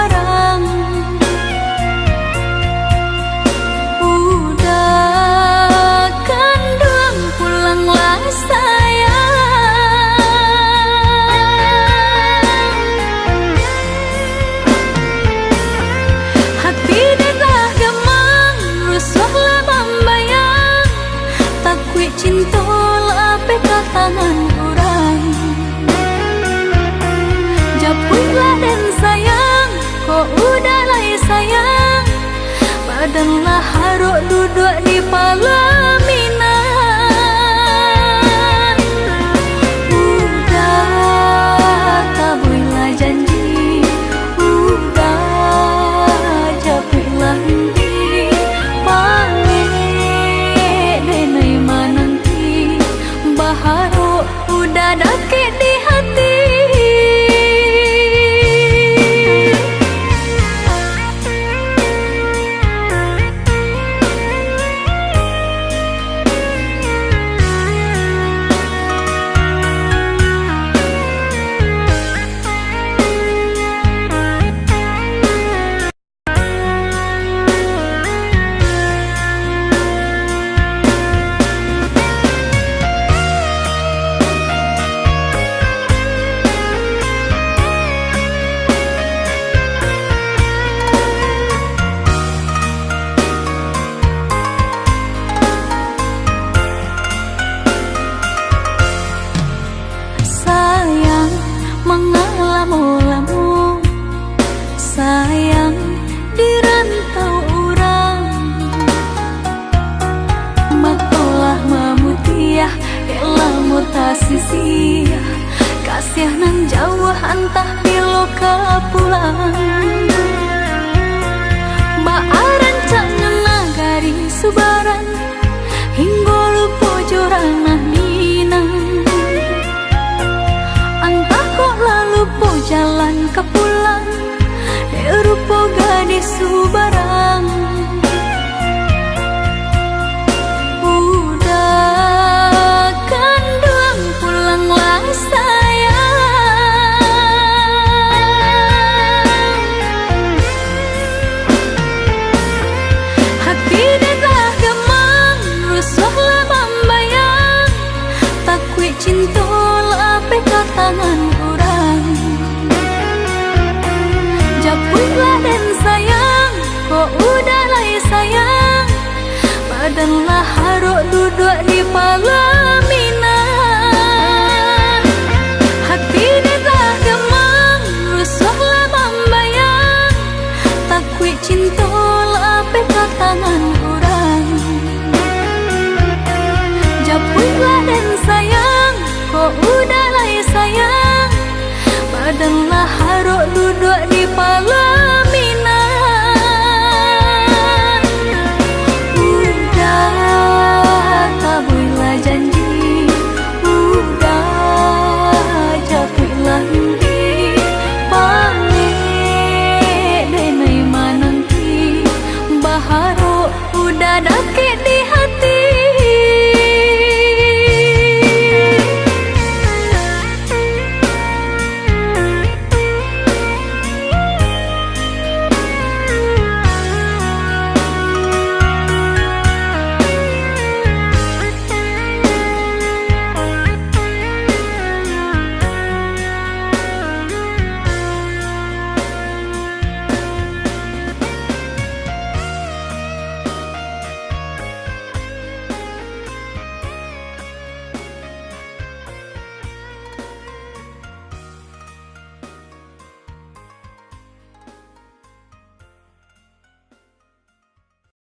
subarang. Udah kandung pulanglah sayang. Hati dah gemang, rusuhlah membayang, takui cinta lah pekat tangan orang. Japuilah dan sayang, kok udah lah sayang, badanlah haruk duduk di pelaminan. Udah tabuilah janji, udah japuilah henti, pamit denai mananti, baharu udah dakik di hati. Mengalamu-lamu sayang di rantau orang, makolah memutiah elah mutasi sia, kasih nan jauh antah bilo ke pulang. Baaran jangan nagari subaran, hingga lupa joranah minang. Lupa jalan ke pulang, rupa gadis subarang. Udah kandung pulanglah sayang. Hati dah gemang, rusuhlah membayang, takui cinta lah pekat tangan orang. Japuilah